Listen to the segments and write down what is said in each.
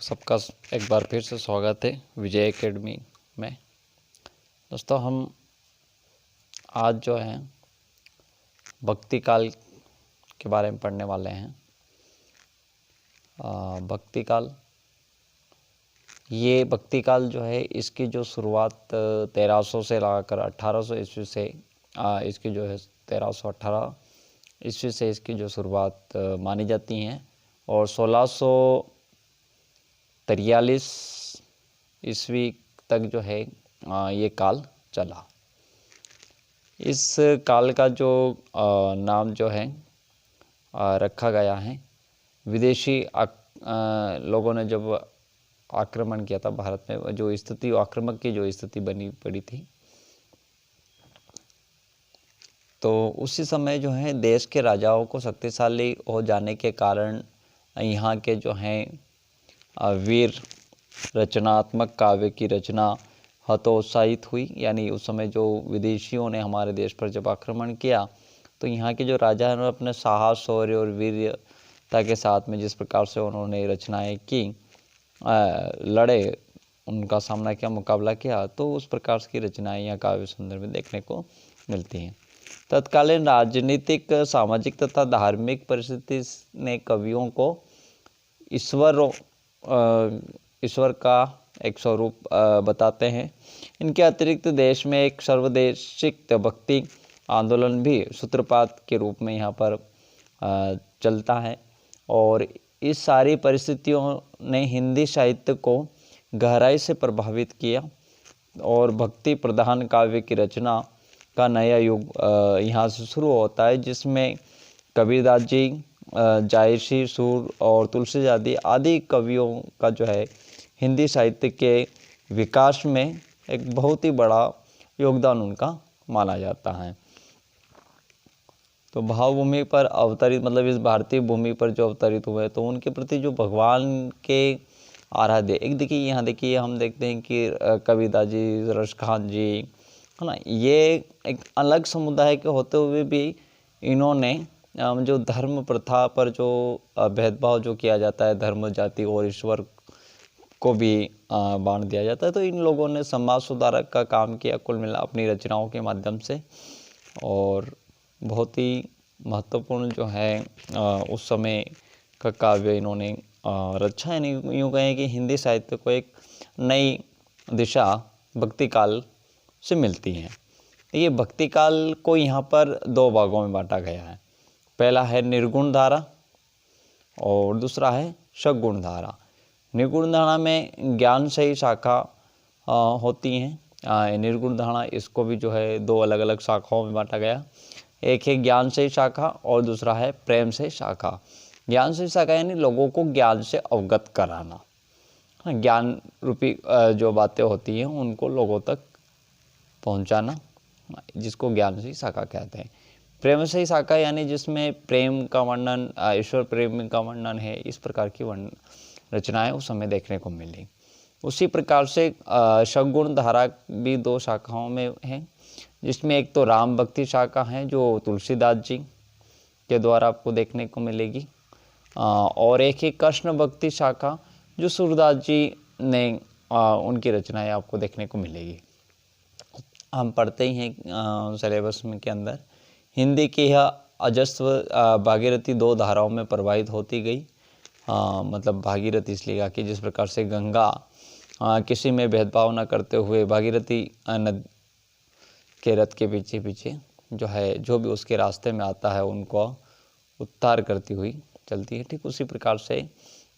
सबका एक बार फिर से स्वागत है विजय एकेडमी में। दोस्तों, हम आज जो है भक्ति काल के बारे में पढ़ने वाले हैं। भक्ति काल जो है, इसकी जो शुरुआत 1300 से लगाकर 1800 ईस्वी से इसकी जो है 1318 ईस्वी से इसकी जो शुरुआत मानी जाती है और 1643 ईस्वी तक जो है ये काल चला। इस काल का जो नाम जो है रखा गया है, विदेशी लोगों ने जब आक्रमण किया था भारत में, जो स्थिति आक्रमण की जो स्थिति बनी पड़ी थी, तो उसी समय जो है देश के राजाओं को शक्तिशाली हो जाने के कारण यहाँ के जो हैं वीर रचनात्मक काव्य की रचना हतोत्साहित हुई। यानी उस समय जो विदेशियों ने हमारे देश पर जब आक्रमण किया, तो यहाँ के जो राजा हैं अपने साहस, शौर्य और वीरता के साथ में जिस प्रकार से उन्होंने रचनाएं की, लड़े, उनका सामना किया, मुकाबला किया, तो उस प्रकार की रचनाएं यहाँ काव्य सुंदर में देखने को मिलती हैं। तत्कालीन राजनीतिक, सामाजिक तथा धार्मिक परिस्थिति ने कवियों को ईश्वर का एक स्वरूप बताते हैं। इनके अतिरिक्त देश में एक सर्वदेशिक भक्ति आंदोलन भी सूत्रपात के रूप में यहाँ पर चलता है और इस सारी परिस्थितियों ने हिंदी साहित्य को गहराई से प्रभावित किया और भक्ति प्रधान काव्य की रचना का नया युग यहाँ से शुरू होता है, जिसमें कबीरदास जी, जायसी, सूर और तुलसीदास आदि कवियों का जो है हिंदी साहित्य के विकास में एक बहुत ही बड़ा योगदान उनका माना जाता है। तो भावभूमि पर अवतरित, मतलब इस भारतीय भूमि पर जो अवतरित हुए, तो उनके प्रति जो भगवान के आराध्य, एक देखिए यहाँ देखिए हम देखते हैं कि कबीरदास जी, रसखान जी, है ना, ये एक अलग समुदाय के होते हुए भी इन्होंने जो धर्म प्रथा पर जो भेदभाव जो किया जाता है, धर्म, जाति और ईश्वर को भी बांट दिया जाता है, तो इन लोगों ने समाज सुधारक का काम किया कुल मिला अपनी रचनाओं के माध्यम से। और बहुत ही महत्वपूर्ण जो है उस समय का काव्य इन्होंने रचा है। नहीं, यूँ कहें कि हिंदी साहित्य को एक नई दिशा भक्ति काल से मिलती है। ये भक्ति काल को यहाँ पर दो भागों में बांटा गया है। पहला है निर्गुण धारा और दूसरा है सगुण धारा। निर्गुण धारा में ज्ञान से ही शाखा होती हैं। निर्गुण धारा, इसको भी जो है दो अलग अलग शाखाओं में बांटा गया। एक है ज्ञान से शाखा और दूसरा है प्रेम से शाखा। ज्ञान से शाखा यानी लोगों को ज्ञान से अवगत कराना, ज्ञान रूपी जो बातें होती हैं उनको लोगों तक पहुंचाना, जिसको ज्ञान से शाखा कहते हैं। प्रेम से शाखा यानी जिसमें प्रेम का वर्णन, ईश्वर प्रेम का वर्णन है, इस प्रकार की रचनाएं उस समय देखने को मिली। उसी प्रकार से सगुण धारा भी दो शाखाओं में है, जिसमें एक तो राम भक्ति शाखा है जो तुलसीदास जी के द्वारा आपको देखने को मिलेगी, और एक ही कृष्ण भक्ति शाखा जो सूरदास जी ने उनकी रचनाएं आपको देखने को मिलेगी। हम पढ़ते ही हैं सिलेबस में के अंदर, हिंदी की यह अजस्व भागीरथी दो धाराओं में प्रवाहित होती गई। मतलब भागीरथी इसलिए कहा कि जिस प्रकार से गंगा किसी में भेदभाव न करते हुए भागीरथी नदी के रथ के पीछे पीछे जो है, जो भी उसके रास्ते में आता है उनको उद्धार करती हुई चलती है, ठीक उसी प्रकार से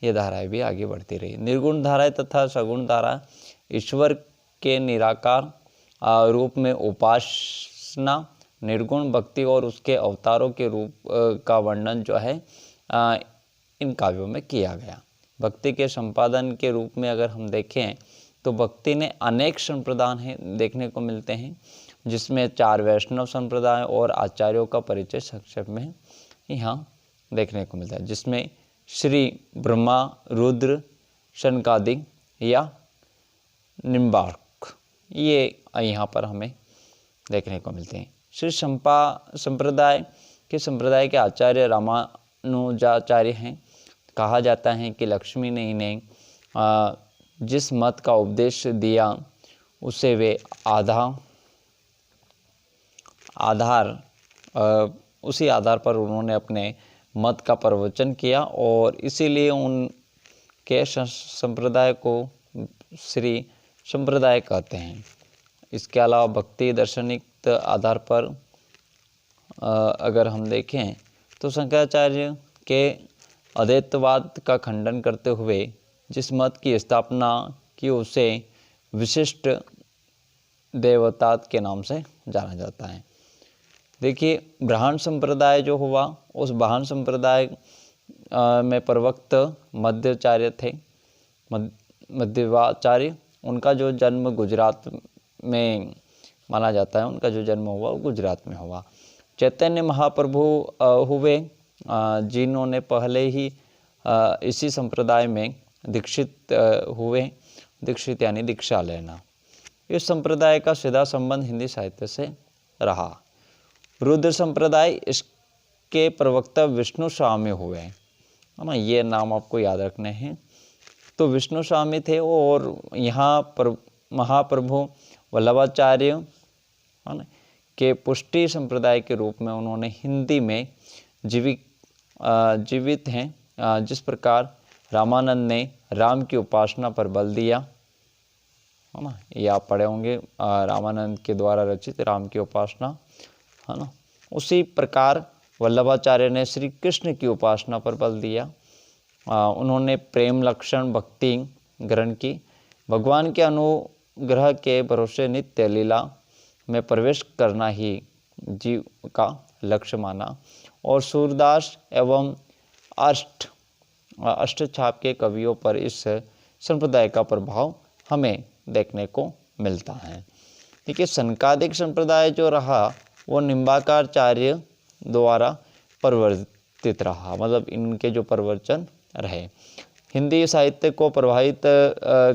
ये धाराएं भी आगे बढ़ती रही। निर्गुण धाराएं तथा सगुण धारा ईश्वर के निराकार रूप में उपासना, निर्गुण भक्ति और उसके अवतारों के रूप का वर्णन जो है इन काव्यों में किया गया। भक्ति के संपादन के रूप में अगर हम देखें तो भक्ति ने अनेक संप्रदाय देखने को मिलते हैं, जिसमें 4 वैष्णव संप्रदाय और आचार्यों का परिचय संक्षेप में यहाँ देखने को मिलता है, जिसमें श्री ब्रह्मा, रुद्र, शनकादि या निम्बार्क, ये यहाँ पर हमें देखने को मिलते हैं। श्री संप्रदाय के आचार्य रामानुजाचार्य हैं। कहा जाता है कि लक्ष्मी ने इन्हें जिस मत का उपदेश दिया उसे वे उसी आधार पर उन्होंने अपने मत का प्रवचन किया और इसीलिए उनके संप्रदाय को श्री संप्रदाय कहते हैं। इसके अलावा भक्ति दार्शनिक आधार पर अगर हम देखें तो शंकराचार्य के अद्वैतवाद का खंडन करते हुए जिस मत की स्थापना की उसे विशिष्ट देवतात के नाम से जाना जाता है। देखिए, ब्राह्मण संप्रदाय जो हुआ, उस ब्राह्मण संप्रदाय में प्रवक्त मध्वाचार्य थे। मध्वाचार्य, उनका जो जन्म गुजरात में माना जाता है, उनका जो जन्म हुआ वो गुजरात में हुआ। चैतन्य महाप्रभु हुए जिन्होंने पहले ही इसी संप्रदाय में दीक्षित हुए। दीक्षित यानी दीक्षा लेना। इस संप्रदाय का सीधा संबंध हिंदी साहित्य से रहा। रुद्र संप्रदाय, इसके प्रवक्ता विष्णु स्वामी हुए, है ना, ये नाम आपको याद रखने हैं। तो विष्णु स्वामी थे और यहाँ पर महाप्रभु वल्लभाचार्य, है ना, के पुष्टि संप्रदाय के रूप में उन्होंने हिंदी में जीवित हैं। जिस प्रकार रामानंद ने राम की उपासना पर बल दिया, है ना, ये आप पढ़े होंगे, रामानंद के द्वारा रचित राम की उपासना, है ना। उसी प्रकार वल्लभाचार्य ने श्री कृष्ण की उपासना पर बल दिया। उन्होंने प्रेम लक्षण भक्ति ग्रहण की, भगवान के अनुग्रह के भरोसे नित्य लीला में प्रवेश करना ही जीव का लक्ष्य माना। और सूरदास एवं अष्टछाप के कवियों पर इस संप्रदाय का प्रभाव हमें देखने को मिलता है। देखिए, सनकादिक संप्रदाय जो रहा वो निम्बार्काचार्य द्वारा परिवर्तित रहा, मतलब इनके जो प्रवचन रहे। हिंदी साहित्य को प्रभावित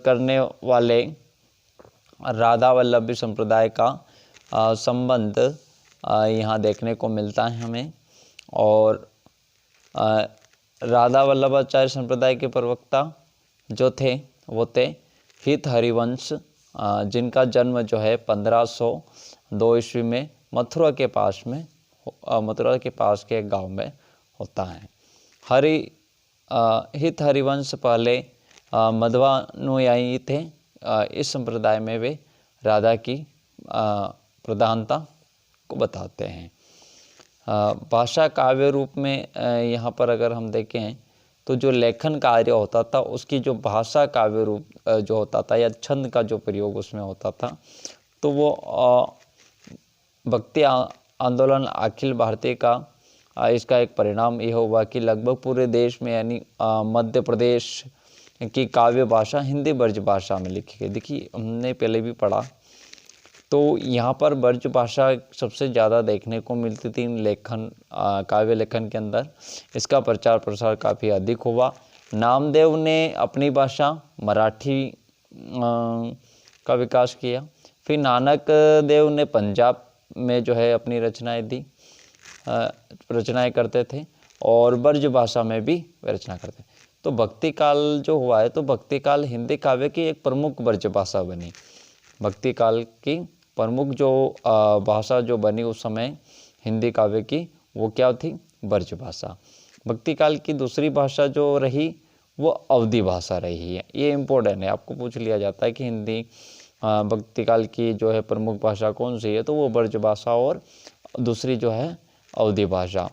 करने वाले राधा वल्लभी संप्रदाय का संबंध यहाँ देखने को मिलता है हमें। और राधा वल्लभाचार्य संप्रदाय के प्रवक्ता जो थे वो थे हित हरिवंश, जिनका जन्म जो है 1502 ईस्वी में मथुरा के पास के एक गांव में होता है। हित हरिवंश पहले मध्वानुयायी थे। इस संप्रदाय में वे राधा की प्रधानता को बताते हैं। भाषा काव्य रूप में यहाँ पर अगर हम देखें तो जो लेखन कार्य होता था उसकी जो भाषा काव्य रूप जो होता था या छंद का जो प्रयोग उसमें होता था, तो वो भक्ति आंदोलन अखिल भारतीय का इसका एक परिणाम यह हुआ कि लगभग पूरे देश में यानी मध्य प्रदेश की काव्य भाषा हिंदी ब्रज भाषा में लिखी गई। देखिए, हमने पहले भी पढ़ा तो यहाँ पर ब्रज भाषा सबसे ज़्यादा देखने को मिलती थी लेखन, काव्य लेखन के अंदर। इसका प्रचार प्रसार काफ़ी अधिक हुआ। नामदेव ने अपनी भाषा मराठी का विकास किया। फिर नानक देव ने पंजाब में जो है अपनी रचनाएं करते थे और ब्रज भाषा में भी वे रचना करते। तो भक्ति काल जो हुआ है तो भक्ति काल हिंदी काव्य की एक प्रमुख ब्रज भाषा बनी। भक्ति काल की प्रमुख जो भाषा जो बनी उस समय हिंदी काव्य की, वो क्या थी? ब्रज भाषा। भक्ति काल की दूसरी भाषा जो रही वो अवधी भाषा रही है। ये इम्पोर्टेंट है, आपको पूछ लिया जाता है कि हिंदी भक्ति काल की जो है प्रमुख भाषा कौन सी है, तो वो ब्रज भाषा और दूसरी जो है अवधी भाषा।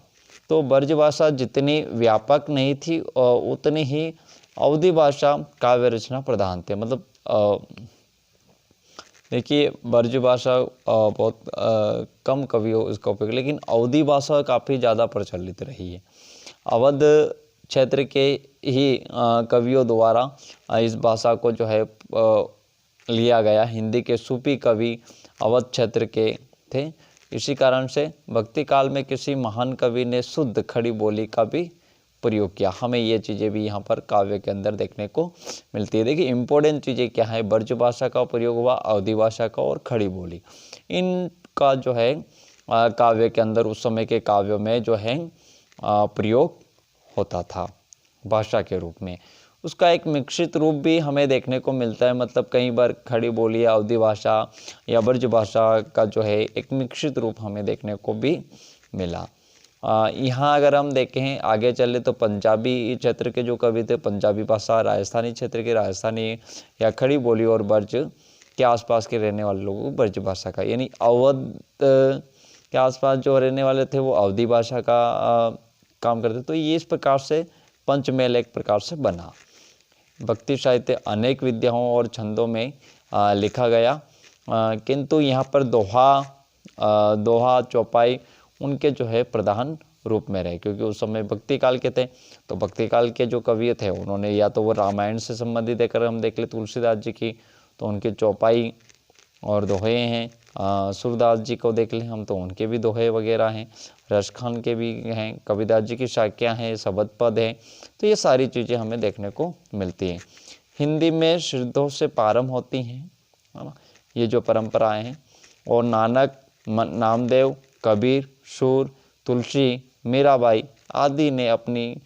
तो ब्रज भाषा जितनी व्यापक नहीं थी उतनी ही अवधी भाषा काव्य रचना प्रधान थे। मतलब देखिए, ब्रज भाषा बहुत कम कवियों इसका उपयोग, लेकिन अवधी भाषा काफ़ी ज़्यादा प्रचलित रही है। अवध क्षेत्र के ही कवियों द्वारा इस भाषा को जो है लिया गया। हिंदी के सूफी कवि अवध क्षेत्र के थे। इसी कारण से भक्ति काल में किसी महान कवि ने शुद्ध खड़ी बोली का भी प्रयोग किया। हमें ये चीज़ें भी यहाँ पर काव्य के अंदर देखने को मिलती है। देखिए, इंपॉर्टेंट चीज़ें क्या है? ब्रज भाषा का प्रयोग हुआ, अवधी भाषा का और खड़ी बोली। इनका जो है काव्य के अंदर उस समय के काव्यों में जो है प्रयोग होता था भाषा के रूप में। उसका एक मिश्रित रूप भी हमें देखने को मिलता है। मतलब कई बार खड़ी बोली या अवधी भाषा या ब्रज भाषा का जो है एक मिश्रित रूप हमें देखने को भी मिला। यहाँ अगर हम देखें आगे चले तो पंजाबी क्षेत्र के जो कवि थे पंजाबी भाषा, राजस्थानी क्षेत्र के राजस्थानी या खड़ी बोली और ब्रज के आसपास के रहने वाले लोगों को ब्रज भाषा का, यानी अवध के आसपास जो रहने वाले थे वो अवधी भाषा का काम करते। तो ये इस प्रकार से पंचमेल एक प्रकार से बना। भक्ति साहित्य अनेक विद्याओं और छंदों में लिखा गया, किंतु यहाँ पर दोहा चौपाई उनके जो है प्रधान रूप में रहे, क्योंकि उस समय भक्ति काल के थे। तो भक्ति काल के जो कवि थे उन्होंने या तो वो रामायण से संबंधित अगर हम देख ले तुलसीदास जी की तो उनके चौपाई और दोहे हैं, सूरदास जी को देख लें हम तो उनके भी दोहे वगैरह हैं, रसखान के भी हैं, कबीरदास जी की शाखियाँ हैं, शबद पद हैं। तो ये सारी चीज़ें हमें देखने को मिलती हैं। हिंदी में श्रुतों से प्रारंभ होती हैं, है ना, ये जो परंपराएं हैं। और नानक, नामदेव, कबीर, सूर, तुलसी, मीराबाई आदि ने अपनी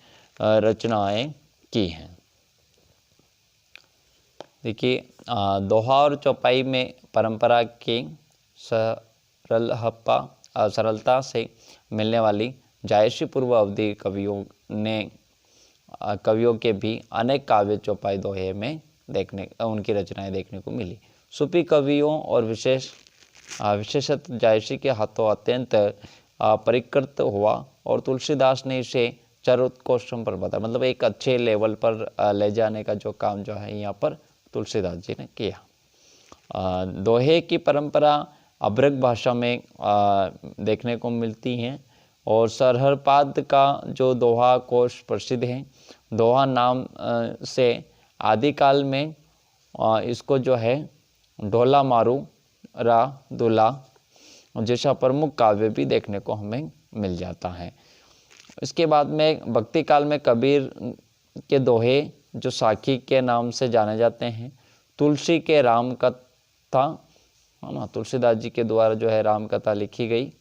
रचनाएं की हैं। देखिए दोहा और चौपाई में परंपरा के सरलता से मिलने वाली जायसी पूर्व अवधि कवियों के भी अनेक काव्य चौपाई दोहे में उनकी रचनाएं देखने को मिली। सूफी कवियों और विशेषतः जायसी के हाथों अत्यंत परिष्कृत हुआ और तुलसीदास ने इसे चरोत्कोष्ण पर बताया, मतलब एक अच्छे लेवल पर ले जाने का जो काम जो है यहाँ पर तुलसीदास जी ने किया। दोहे की परंपरा अभ्रक भाषा में देखने को मिलती हैं और सरहरपाद का जो दोहा कोश प्रसिद्ध है। दोहा नाम से आदिकाल में इसको जो है ढोला मारू रा दुला जैसा प्रमुख काव्य भी देखने को हमें मिल जाता है। इसके बाद में भक्ति काल में कबीर के दोहे जो साखी के नाम से जाने जाते हैं, तुलसी के राम कथा, है ना, तुलसीदास जी के द्वारा जो है राम कथा लिखी गई,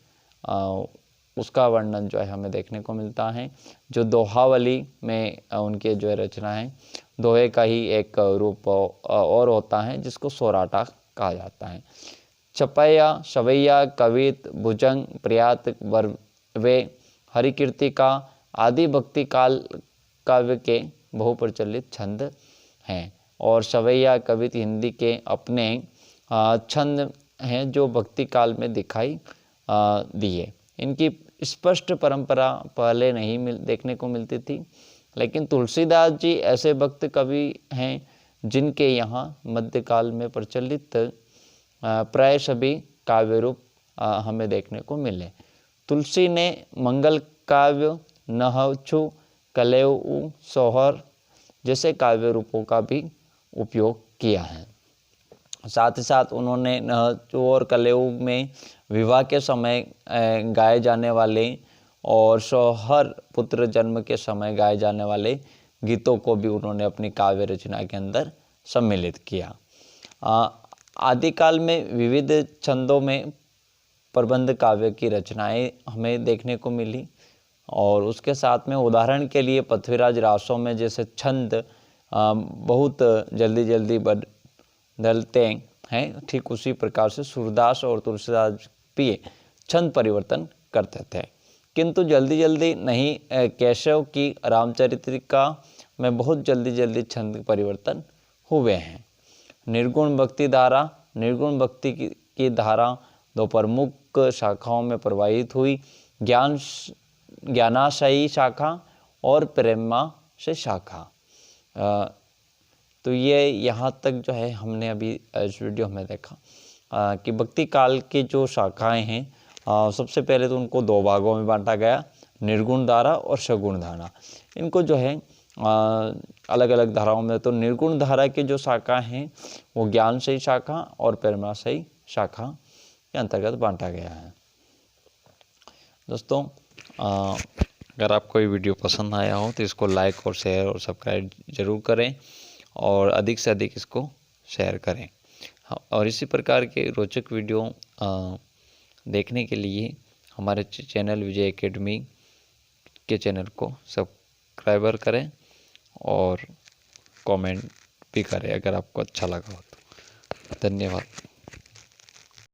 उसका वर्णन जो है हमें देखने को मिलता है। जो दोहावली में उनके जो है रचना है, दोहे का ही एक रूप और होता है जिसको सोराटा कहा जाता है। चपैया, सवैया, कवित, भुजंग, प्रियात, वर्वे, हरिकीर्तिका आदि भक्ति काल काव्य के बहुप्रचलित छंद हैं। और सवैया कवित हिंदी के अपने छंद हैं जो भक्ति काल में दिखाई दिए। इनकी स्पष्ट परंपरा पहले नहीं देखने को मिलती थी, लेकिन तुलसीदास जी ऐसे भक्त कवि हैं जिनके यहाँ मध्यकाल में प्रचलित प्राय सभी काव्य रूप हमें देखने को मिले। तुलसी ने मंगल काव्य, नहछु, कलेऊ, सोहर जैसे काव्य रूपों का भी उपयोग किया है। साथ ही साथ उन्होंने नहछु और कलेऊ में विवाह के समय गाए जाने वाले और सोहर पुत्र जन्म के समय गाए जाने वाले गीतों को भी उन्होंने अपनी काव्य रचना के अंदर सम्मिलित किया। आदिकाल में विविध छंदों में प्रबंध काव्य की रचनाएं हमें देखने को मिली और उसके साथ में उदाहरण के लिए पृथ्वीराज रासों में जैसे छंद बहुत जल्दी जल्दी बदलते हैं, ठीक उसी प्रकार से सूरदास और तुलसीदास भी छंद परिवर्तन करते थे, किंतु जल्दी जल्दी नहीं। केशव की रामचरित्रिका में बहुत जल्दी जल्दी छंद परिवर्तन हुए हैं। निर्गुण भक्ति धारा, निर्गुण भक्ति की धारा दो प्रमुख शाखाओं में प्रवाहित हुई, ज्ञानाशयी शाखा और प्रेमाशय शाखा। तो ये यहाँ तक जो है हमने अभी इस वीडियो में देखा कि भक्ति काल की जो शाखाएं हैं, सबसे पहले तो उनको दो भागों में बांटा गया, निर्गुण धारा और सगुण धारा। इनको जो है अलग अलग धाराओं में, तो निर्गुण धारा की जो शाखा हैं वो ज्ञानशयी शाखा और प्रेमाशयी शाखा के अंतर्गत बांटा गया है। दोस्तों अगर आपको ये वीडियो पसंद आया हो तो इसको लाइक और शेयर और सब्सक्राइब जरूर करें और अधिक से अधिक इसको शेयर करें। और इसी प्रकार के रोचक वीडियो देखने के लिए हमारे चैनल विजय एकेडमी के चैनल को सब्सक्राइबर करें और कमेंट भी करें अगर आपको अच्छा लगा हो तो। धन्यवाद।